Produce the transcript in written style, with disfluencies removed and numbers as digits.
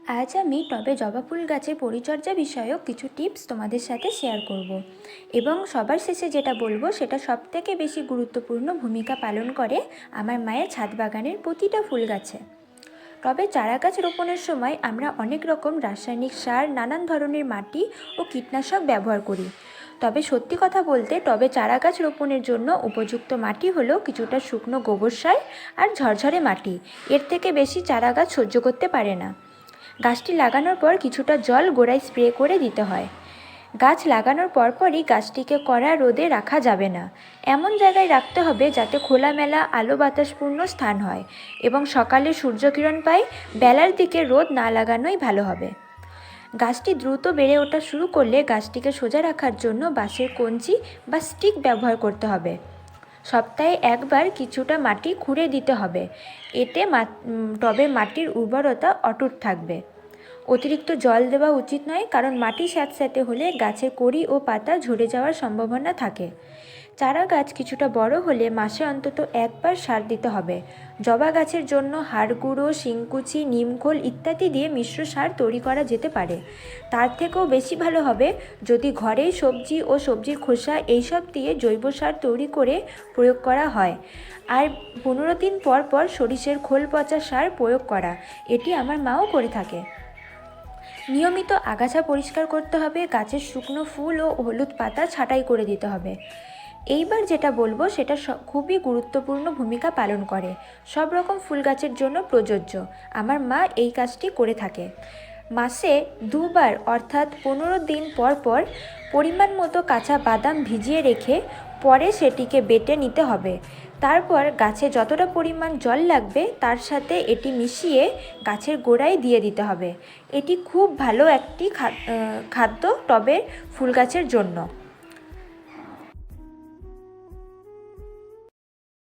আজ আমি টবে জবা ফুল গাছের পরিচর্যা বিষয়ক কিছু টিপস তোমাদের সাথে শেয়ার করব এবং সবার শেষে যেটা বলবো সেটা সবথেকে বেশি গুরুত্বপূর্ণ ভূমিকা পালন করে আমার মায়ের ছাদ বাগানের প্রতিটা ফুল গাছে। টবে চারা গাছ রোপণের সময় আমরা অনেক রকম রাসায়নিক সার, নানান ধরনের মাটি ও কীটনাশক ব্যবহার করি। তবে সত্যি কথা বলতে টবে চারা গাছ রোপণের জন্য উপযুক্ত মাটি হলো কিছুটা শুকনো গোবর সার আর ঝরঝরে মাটি। এর থেকে বেশি চারা গাছ সহ্য করতে পারে না। গাছটি লাগানোর পর কিছুটা জল গোড়ায় স্প্রে করে দিতে হয়। গাছ লাগানোর পরপরই গাছটিকে কড়া রোদে রাখা যাবে না। এমন জায়গায় রাখতে হবে যাতে খোলামেলা আলো বাতাসপূর্ণ স্থান হয় এবং সকালে সূর্যকিরণ পায়। বেলার দিকে রোদ না লাগানোই ভালো হবে। গাছটি দ্রুত বেড়ে ওঠা শুরু করলে গাছটিকে সোজা রাখার জন্য বাঁশের কঞ্চি বা স্টিক ব্যবহার করতে হবে। সপ্তাহে একবার কিছুটা মাটি খুঁড়ে দিতে হবে। এতে টবে মাটির উর্বরতা অটুট থাকবে। অতিরিক্ত জল দেওয়া উচিত নয়, কারণ মাটি স্যাঁতস্যাঁতে হলে গাছের কড়ি ও পাতা ঝরে যাওয়ার সম্ভাবনা থাকে। চারা গাছ কিছুটা বড় হলে মাসে অন্তত একবার সার দিতে হবে। জবা গাছের জন্য হাড় গুঁড়ো, শিংকুচি, নিমখোল ইত্যাদি দিয়ে মিশ্র সার তৈরি করা যেতে পারে। তার থেকেও বেশি ভালো হবে যদি ঘরেই সবজি ও সবজির খোসা এইসব দিয়ে জৈব সার তৈরি করে প্রয়োগ করা হয়। আর 15 দিন পর পর সরিষার খোল পচা সার প্রয়োগ করা, এটি আমার মাও করে থাকে। নিয়মিত আগাছা পরিষ্কার করতে হবে। গাছের শুকনো ফুল ও হলুদ পাতা ছাঁটাই করে দিতে হবে। এইবার যেটা বলবো সেটা খুবই গুরুত্বপূর্ণ ভূমিকা পালন করে, সব রকম ফুল গাছের জন্য প্রযোজ্য। আমার মা এই কাজটি করে থাকে। মাসে 2 বার অর্থাৎ 15 দিন পর পর পরিমাণ মতো কাঁচা বাদাম ভিজিয়ে রেখে পরে সেটিকে বেটে নিতে হবে। তারপর গাছে যতটা পরিমাণ জল লাগবে তার সাথে এটি মিশিয়ে গাছের গোড়ায় দিয়ে দিতে হবে। এটি খুব ভালো একটি খাদ্য টবের ফুল গাছের জন্য।